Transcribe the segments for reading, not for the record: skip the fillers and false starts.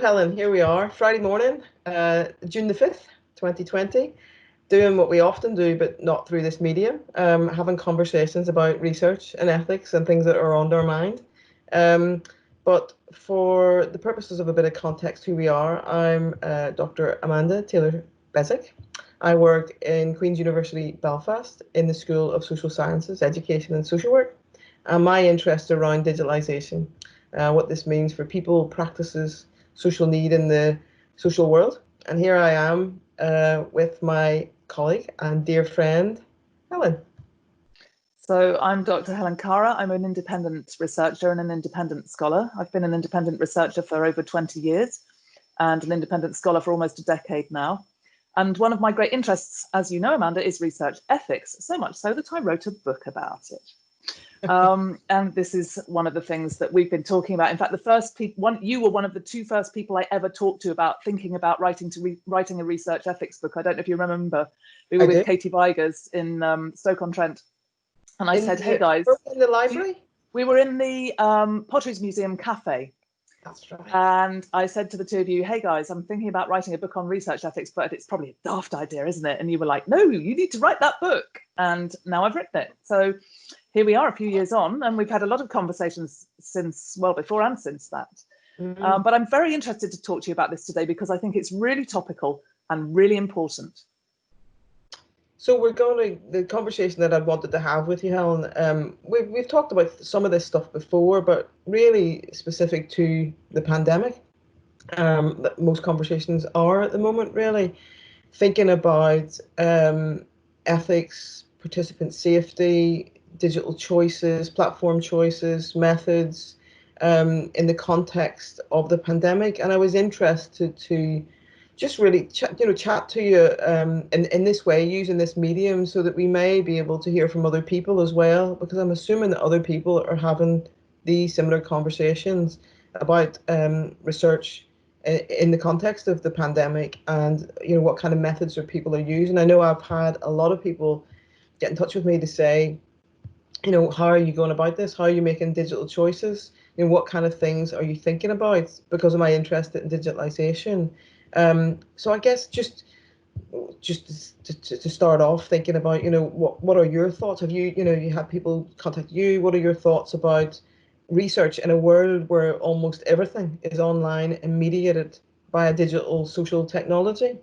Helen, here we are, Friday morning, June the 5th, 2020, doing what we often do, but not through this medium, having conversations about research and ethics and things that are on our mind. But for the purposes of a bit of context, who we are, I'm Dr. Amanda Taylor Beswick. I work in Queen's University, Belfast, in the School of Social Sciences, Education and Social Work. And my interests are around digitalisation, what this means for people, practices, social need in the social world. And here I am with my colleague and dear friend, Helen. So I'm Dr. Helen Cara. I'm an independent researcher and an independent scholar. I've been an independent researcher for over 20 years and an independent scholar for almost a decade now. And one of my great interests, as you know, Amanda, is research ethics, so much so that I wrote a book about it. And this is one of the things that we've been talking about. In fact, you were one of the two first people I ever talked to about thinking about writing a research ethics book. I don't know if you remember. We were with Katie Vigers in Stoke-on-Trent. And I said, hey guys. In the library? We were in the Potteries Museum Cafe. That's right. And I said to the two of you, hey guys, I'm thinking about writing a book on research ethics, but it's probably a daft idea, isn't it? And you were like, no, you need to write that book. And now I've written it. So here we are a few years on, and we've had a lot of conversations since, well, before and since that. Mm-hmm. But I'm very interested to talk to you about this today because I think it's really topical and really important. So the conversation that I wanted to have with you, Helen, we've talked about some of this stuff before, but really specific to the pandemic, that most conversations are at the moment, really thinking about ethics, participant safety, digital choices, platform choices, methods, in the context of the pandemic. And I was interested to just really chat to you in this way, using this medium, so that we may be able to hear from other people as well, because I'm assuming that other people are having these similar conversations about research in the context of the pandemic, and what kind of methods people are using. I know I've had a lot of people get in touch with me to say, how are you going about this? How are you making digital choices? What kind of things are you thinking about because of my interest in digitalization? So I guess just to start off, thinking about, what are your thoughts? Have you had people contact you? What are your thoughts about research in a world where almost everything is online and mediated by a digital social technology?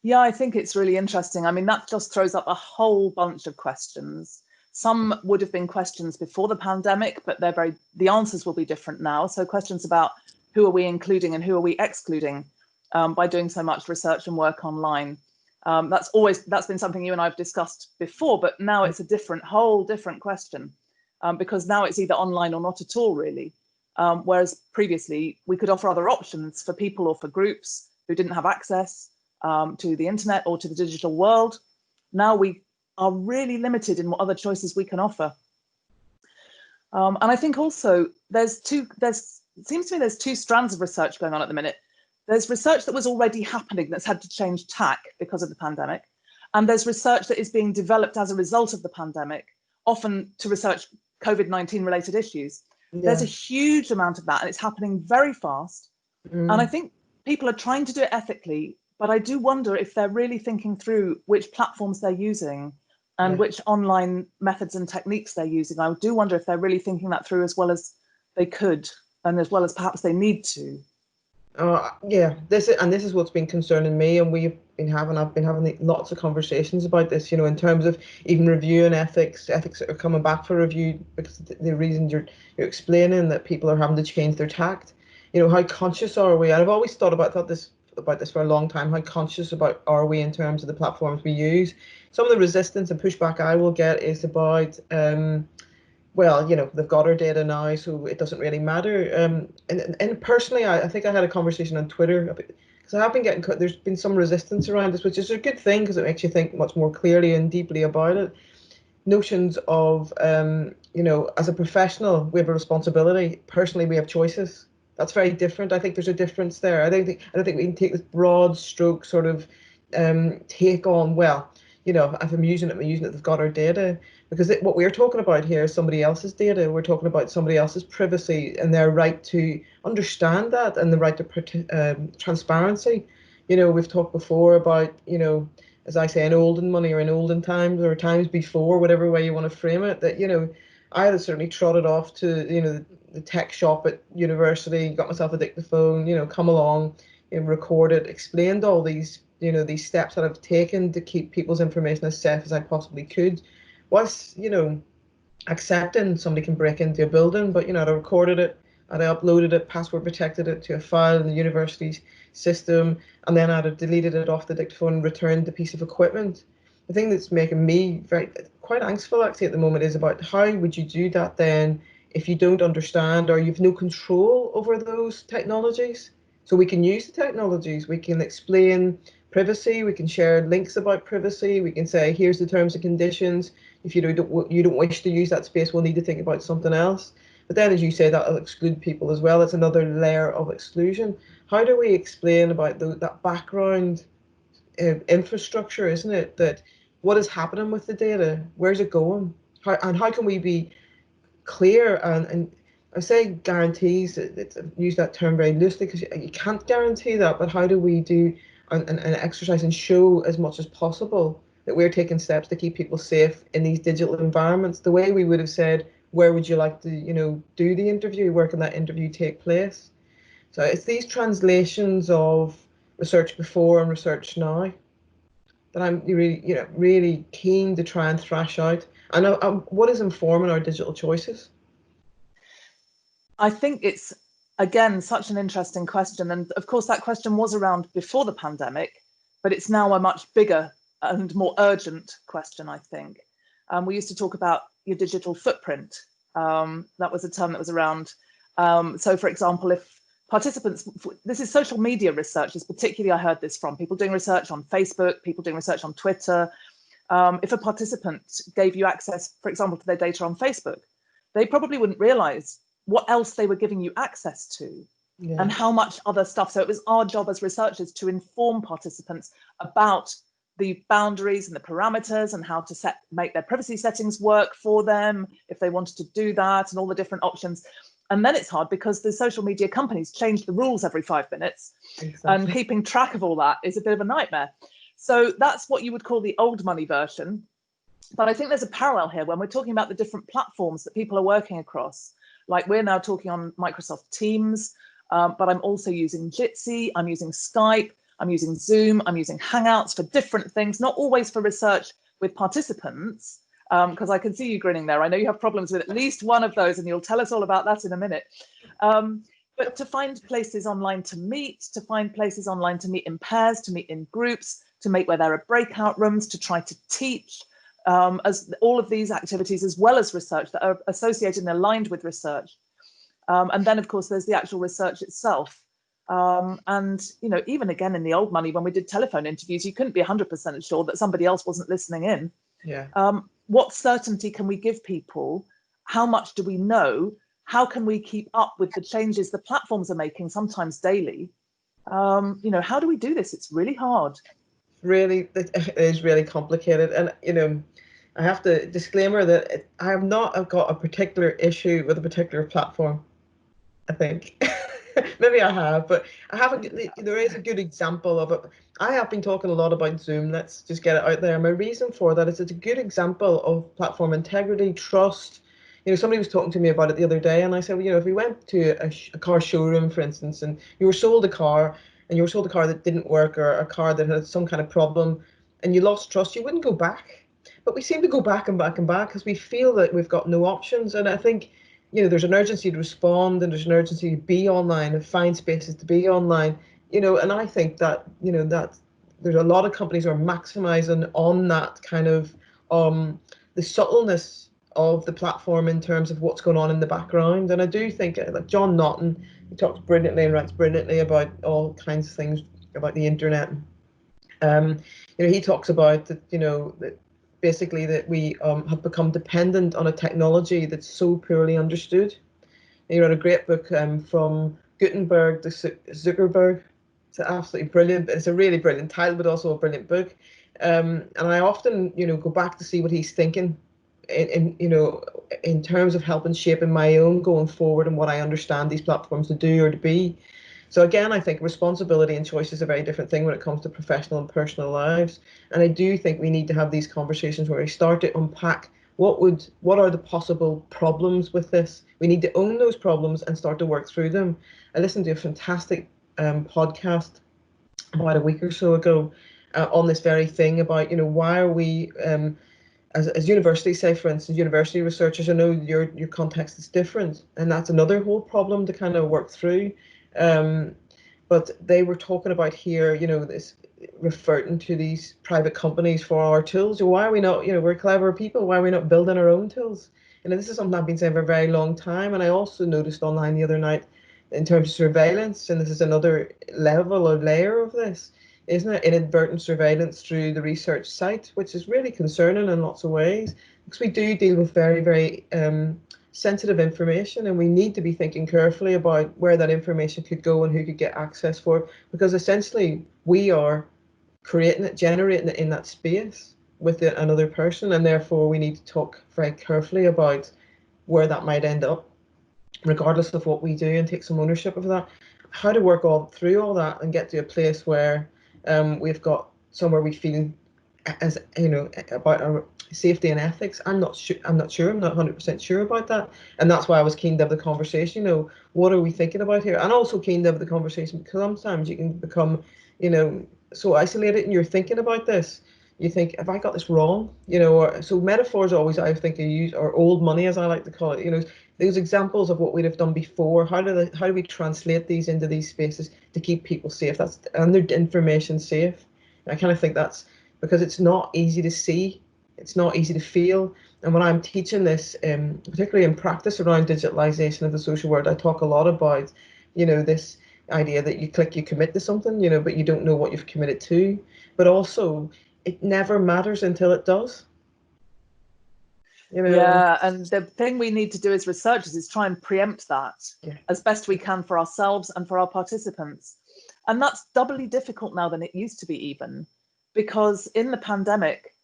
Yeah, I think it's really interesting. I mean, that just throws up a whole bunch of questions. Some would have been questions before the pandemic, but the answers will be different now. So questions about who are we including and who are we excluding by doing so much research and work online. That's been something you and I have discussed before, but now it's a whole different question, because now it's either online or not at all, really. Whereas previously we could offer other options for people or for groups who didn't have access to the internet or to the digital world. Now we are really limited in what other choices we can offer. And I think also it seems to me there's two strands of research going on at the minute. There's research that was already happening that's had to change tack because of the pandemic. And there's research that is being developed as a result of the pandemic, often to research COVID-19 related issues. Yeah. There's a huge amount of that, and it's happening very fast. And I think people are trying to do it ethically, but I do wonder if they're really thinking through which platforms they're using and which online methods and techniques they're using. I do wonder if they're really thinking that through as well as they could, and as well as perhaps they need to. This is what's been concerning me, and I've been having lots of conversations about this, in terms of even reviewing ethics that are coming back for review, because the reasons you're explaining, that people are having to change their tact. How conscious are we? And I've always thought about this for a long time. How conscious are we in terms of the platforms we use? Some of the resistance and pushback I will get is about, they've got our data now, so it doesn't really matter. And personally, I think I had a conversation on Twitter, because I have been there's been some resistance around this, which is a good thing, because it makes you think much more clearly and deeply about it. Notions of, as a professional, we have a responsibility. Personally, we have choices. That's very different. I think there's a difference there. I don't think we can take this broad stroke sort of take on, if I'm using it, they've got our data. because what we're talking about here is somebody else's data. We're talking about somebody else's privacy and their right to understand that, and the right to transparency. We've talked before about, as I say, in olden money, or in olden times, or times before, whatever way you want to frame it, that, I had certainly trotted off to, the tech shop at university, got myself a dictaphone, come along, recorded, explained all these, these steps that I've taken to keep people's information as safe as I possibly could, whilst, accepting somebody can break into a building. But, I'd recorded it, I'd uploaded it, password protected it to a file in the university's system, and then I'd have deleted it off the dictaphone and returned the piece of equipment. The thing that's making me quite angstful actually at the moment is about how would you do that then if you don't understand, or you've no control over those technologies. So we can use the technologies, we can explain privacy, we can share links about privacy, we can say here's the terms and conditions. If you don't wish to use that space, we'll need to think about something else. But then, as you say, that'll exclude people as well. It's another layer of exclusion. How do we explain about that background infrastructure, isn't it? That what is happening with the data? Where's it going? How can we be clear? And I say guarantees. I use that term very loosely because you can't guarantee that. But how do we do an exercise and show as much as possible that we're taking steps to keep people safe in these digital environments, the way we would have said, where would you like to, do the interview? Where can that interview take place? So it's these translations of research before and research now that I'm really keen to try and thrash out. And what is informing our digital choices? I think it's, again, such an interesting question. And of course, that question was around before the pandemic, but it's now a much bigger and more urgent question, I think. We used to talk about your digital footprint. That was a term that was around. So, for example, if participants, this is social media research, is particularly I heard this from people doing research on Facebook, people doing research on Twitter. If a participant gave you access, for example, to their data on Facebook, they probably wouldn't realize what else they were giving you access to. Yeah. And how much other stuff. So it was our job as researchers to inform participants about the boundaries and the parameters and how to make their privacy settings work for them if they wanted to do that, and all the different options. And then it's hard because the social media companies change the rules every 5 minutes. Exactly. And keeping track of all that is a bit of a nightmare. So that's what you would call the old money version. But I think there's a parallel here when we're talking about the different platforms that people are working across. Like we're now talking on Microsoft Teams, but I'm also using Jitsi, I'm using Skype, I'm using Zoom, I'm using Hangouts for different things, not always for research with participants, because I can see you grinning there. I know you have problems with at least one of those, and you'll tell us all about that in a minute. But to find places online to meet, to find places online to meet in pairs, to meet in groups, to meet where there are breakout rooms, to try to teach, as all of these activities, as well as research that are associated and aligned with research. And then, of course, there's the actual research itself. And, even again, in the old money, when we did telephone interviews, you couldn't be 100% sure that somebody else wasn't listening in. Yeah. What certainty can we give people? How much do we know? How can we keep up with the changes the platforms are making, sometimes daily? How do we do this? It's really hard. Really, it is really complicated. And, I have to disclaimer that I have not got a particular issue with a particular platform, I think. Maybe I have, but I haven't. There is a good example of it. I have been talking a lot about Zoom. Let's just get it out there. My reason for that is it's a good example of platform integrity, trust. Somebody was talking to me about it the other day, and I said, well, if we went to a car showroom, for instance, and you were sold a car, and you were sold a car that didn't work, or a car that had some kind of problem, and you lost trust, you wouldn't go back. But we seem to go back and back and back because we feel that we've got no options. And I think, there's an urgency to respond, and there's an urgency to be online and find spaces to be online. And I think that, that there's a lot of companies who are maximizing on that kind of the subtleness of the platform in terms of what's going on in the background. And I do think, like John Naughton, he talks brilliantly and writes brilliantly about all kinds of things about the internet. He talks about that, that basically that we have become dependent on a technology that's so poorly understood. He wrote a great book from Gutenberg to Zuckerberg. It's absolutely brilliant. It's a really brilliant title, but also a brilliant book. And I often, go back to see what he's thinking in terms of helping shaping my own going forward and what I understand these platforms to do or to be. So again, I think responsibility and choice is a very different thing when it comes to professional and personal lives. And I do think we need to have these conversations where we start to unpack what are the possible problems with this. We need to own those problems and start to work through them. I listened to a fantastic podcast about a week or so ago on this very thing about, why are we as universities, say for instance, university researchers, I know your context is different, and that's another whole problem to kind of work through. But they were talking about here, this referring to these private companies for our tools. Why are we not, we're clever people, why are we not building our own tools? This is something I've been saying for a very long time. And I also noticed online the other night in terms of surveillance, and this is another level or layer of this, isn't it? Inadvertent surveillance through the research site, which is really concerning in lots of ways, because we do deal with very, very sensitive information, and we need to be thinking carefully about where that information could go and who could get access for it, because essentially we are creating it, generating it in that space with another person, and therefore we need to talk very carefully about where that might end up, regardless of what we do, and take some ownership of that. How to work all through all that and get to a place where we've got somewhere we feel as about our safety and ethics. I'm not sure. I'm not 100% sure about that, and that's why I was keen to have the conversation. What are we thinking about here? And also keen to have the conversation because sometimes you can become, so isolated, and you're thinking about this. You think, have I got this wrong? So metaphors always, I think, are used, or old money, as I like to call it. Those examples of what we'd have done before. How do we translate these into these spaces to keep people safe? And their information safe. And I kind of think that's because it's not easy to see, it's not easy to feel. And when I'm teaching this, particularly in practice around digitalization of the social world, I talk a lot about, this idea that you click, you commit to something, but you don't know what you've committed to. But also, it never matters until it does. Yeah, and the thing we need to do as researchers is try and preempt that as best we can for ourselves and for our participants. And that's doubly difficult now than it used to be, even because in the pandemic,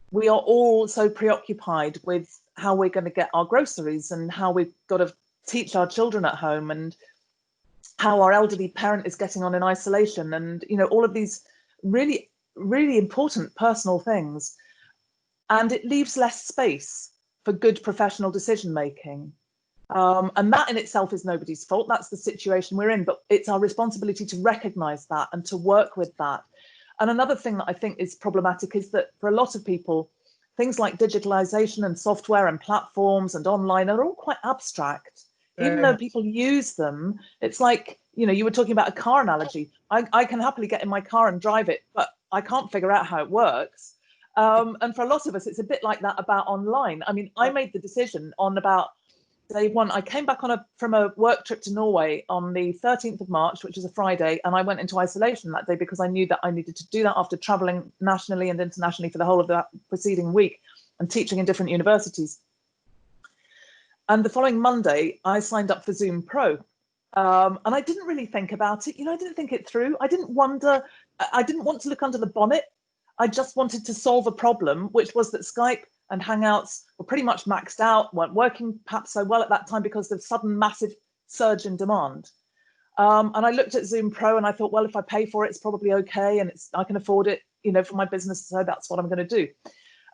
we are all so preoccupied with how we're going to get our groceries and how we've got to teach our children at home and how our elderly parent is getting on in isolation and, all of these really, really important personal things. And it leaves less space for good professional decision making. And that in itself is nobody's fault. That's the situation we're in, but it's our responsibility to recognize that and to work with that. And another thing that I think is problematic is that for a lot of people, things like digitalization and software and platforms and online are all quite abstract. Even though people use them, it's like, you were talking about a car analogy. I can happily get in my car and drive it, but I can't figure out how it works. And for a lot of us, it's a bit like that about online. I mean, I made the decision on about day one. I came back from a work trip to Norway on the 13th of March, which is a Friday, and I went into isolation that day because I knew that I needed to do that after traveling nationally and internationally for the whole of the preceding week and teaching in different universities. And the following Monday, I signed up for Zoom Pro. And I didn't really think about it. I didn't think it through. I didn't want to look under the bonnet. I just wanted to solve a problem, which was that Skype and Hangouts were pretty much maxed out, weren't working perhaps so well at that time because of the sudden massive surge in demand. And I looked at Zoom Pro and I thought, well, if I pay for it, it's probably okay. And I can afford it, for my business. So that's what I'm going to do.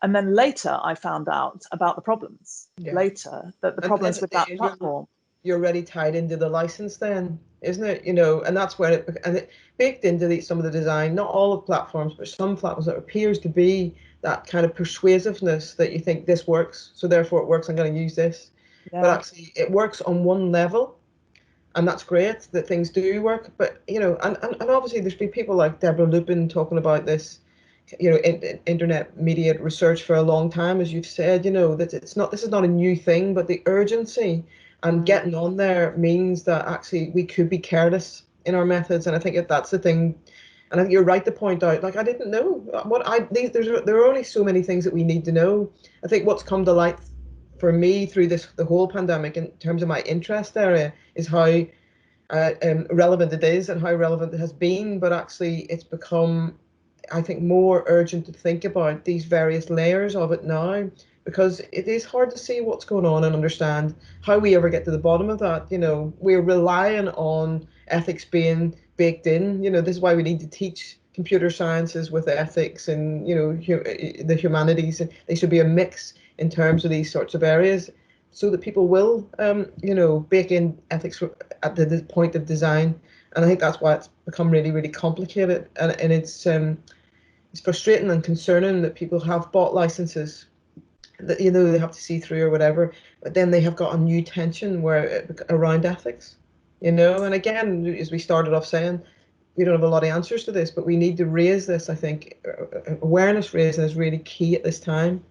And then later I found out about the problems later, that the problems with that platform. You're already tied into the license then, isn't it? And that's where it baked into some of the design, not all of platforms, but some platforms that appears to be that kind of persuasiveness that you think this works, so therefore it works, I'm going to use this. Yeah. But actually it works on one level, and that's great that things do work. But, and obviously there's been people like Deborah Lupin talking about this, internet mediated research for a long time, as you've said, that this is not a new thing, but the urgency and getting on there means that actually we could be careless in our methods. And I think that's the thing. And I think you're right to point out, I didn't know there are only so many things that we need to know. I think what's come to light for me through the whole pandemic in terms of my interest area is how relevant it is and how relevant it has been. But actually it's become, I think, more urgent to think about these various layers of it now, because it is hard to see what's going on and understand how we ever get to the bottom of that. We're relying on ethics being baked in. This is why we need to teach computer sciences with ethics and, the humanities. They should be a mix in terms of these sorts of areas so that people will, bake in ethics at the point of design. And I think that's why it's become really, really complicated. And it's frustrating and concerning that people have bought licenses that they have to see through or whatever, but then they have got a new tension around ethics. And again, as we started off saying, we don't have a lot of answers to this, but we need to raise this. I think awareness raising is really key at this time.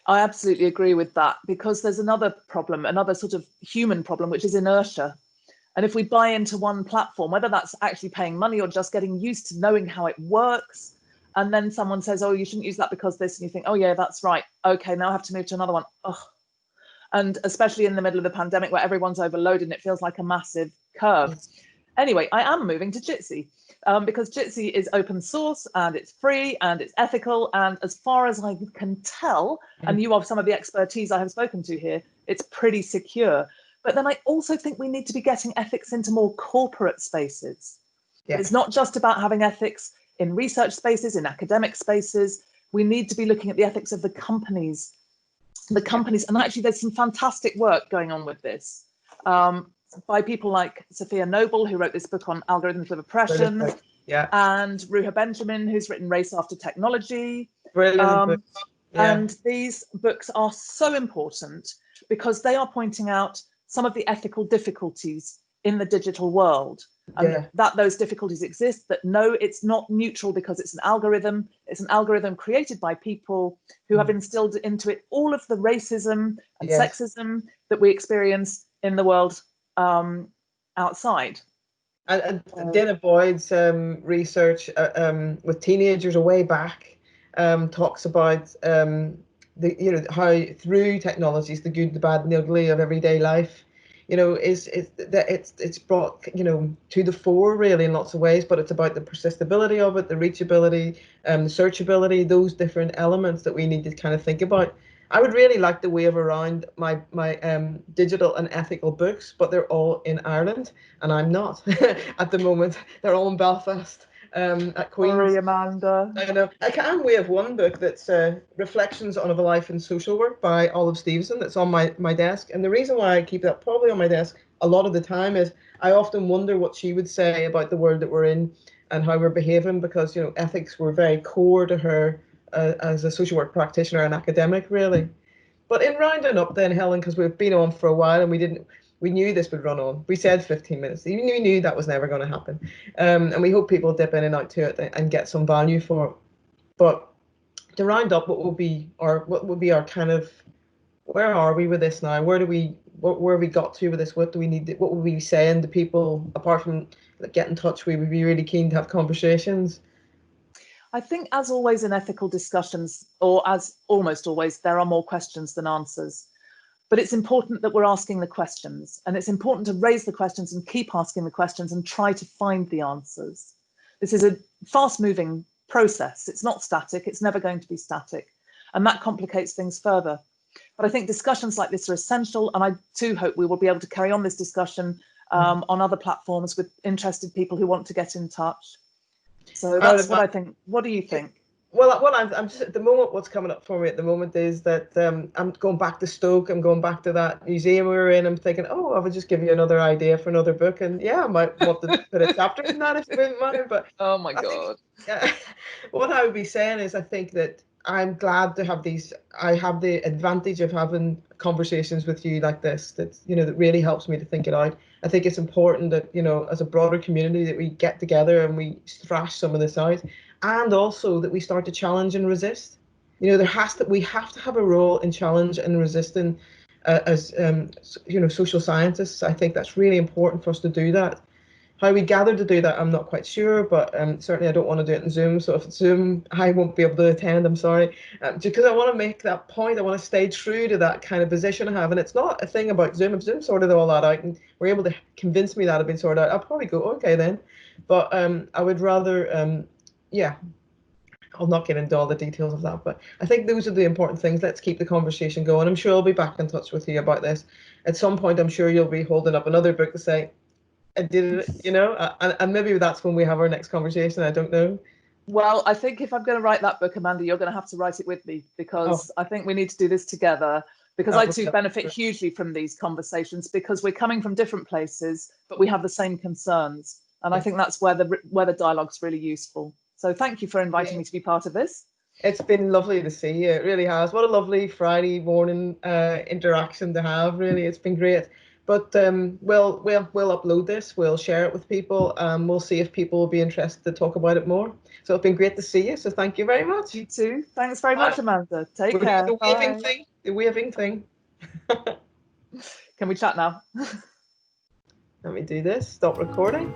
I absolutely agree with that, because there's another problem, another sort of human problem, which is inertia. And if we buy into one platform, whether that's actually paying money or just getting used to knowing how it works, and then someone says, oh, you shouldn't use that because this, and you think, oh yeah, that's right. Okay, now I have to move to another one. Ugh. And especially in the middle of the pandemic where everyone's overloaded and it feels like a massive curve. Yes. Anyway, I am moving to Jitsi because Jitsi is open source and it's free and it's ethical. And as far as I can tell, and you are some of the expertise I have spoken to here, it's pretty secure. But then I also think we need to be getting ethics into more corporate spaces. Yeah. It's not just about having ethics in research spaces, in academic spaces. We need to be looking at the ethics of the companies. And actually there's some fantastic work going on with this by people like Sophia Noble, who wrote this book on algorithms of oppression, and Ruha Benjamin, who's written Race After Technology. Brilliant. And these books are so important because they are pointing out some of the ethical difficulties in the digital world, and that those difficulties exist, that no, it's not neutral because it's an algorithm. It's an algorithm created by people who have instilled into it all of the racism and sexism that we experience in the world outside. And Dana Boyd's research with teenagers a way back talks about how through technologies, the good, the bad, and the ugly of everyday life, it's brought to the fore really in lots of ways, but it's about the persistibility of it, the reachability, the searchability, those different elements that we need to kind of think about. I would really like to wave around my digital and ethical books, but they're all in Ireland, and I'm not at the moment. They're all in Belfast. At Queen's. Sorry, Amanda. I know. I can wave one book that's Reflections on a Life in Social Work by Olive Stevenson that's on my desk. And the reason why I keep that probably on my desk a lot of the time is I often wonder what she would say about the world that we're in and how we're behaving, because ethics were very core to her as a social work practitioner and academic, really. But in rounding up then, Helen, because we've been on for a while and we knew this would run on. We said 15 minutes. We knew that was never going to happen. And we hope people dip in and out to it and get some value for it. But to round up, what would be our kind of, where are we with this now? Where have we got to with this? What do we need? What would we be saying to people, apart from get in touch? We would be really keen to have conversations. I think, as always in ethical discussions, or as almost always, there are more questions than answers. But it's important that we're asking the questions, and it's important to raise the questions and keep asking the questions and try to find the answers. This is a fast-moving process. It's not static. It's never going to be static. And that complicates things further. But I think discussions like this are essential, and I too hope we will be able to carry on this discussion on other platforms with interested people who want to get in touch. So that's what I think. What do you think? Well, I'm just at the moment. What's coming up for me at the moment is that I'm going back to Stoke. I'm going back to that museum we were in. I'm thinking, oh, I would just give you another idea for another book, and yeah, I might want to put a chapter in that if you wouldn't mind. But oh my God, what I would be saying is, I think that I'm glad to have these. I have the advantage of having conversations with you like this. That that really helps me to think it out. I think it's important that as a broader community, that we get together and we thrash some of this out. And also that we start to challenge and resist. We have to have a role in challenge and resisting as social scientists. I think that's really important for us to do that. How we gather to do that, I'm not quite sure, but certainly I don't want to do it in Zoom. So if it's Zoom, I won't be able to attend. I'm sorry, because I want to make that point. I want to stay true to that kind of position I have, and it's not a thing about Zoom. If Zoom sorted all that out and were able to convince me that had been sorted out, I'll probably go okay then. But I would rather. I'll not get into all the details of that, but I think those are the important things. Let's keep the conversation going. I'm sure I'll be back in touch with you about this. At some point, I'm sure you'll be holding up another book to say, I did it, and maybe that's when we have our next conversation. I don't know. Well, I think if I'm going to write that book, Amanda, you're going to have to write it with me, because I think we need to do this together, because I too benefit hugely from these conversations, because we're coming from different places, but we have the same concerns. And I think that's where the dialogue's really useful. So thank you for inviting me to be part of this. It's been lovely to see you. It really has. What a lovely Friday morning interaction to have. Really, it's been great. But we'll upload this. We'll share it with people. We'll see if people will be interested to talk about it more. So it's been great to see you. So thank you very much. You too. Thanks very much, Amanda. Take care. The waving thing. The waving thing. Can we chat now? Let me do this. Stop recording.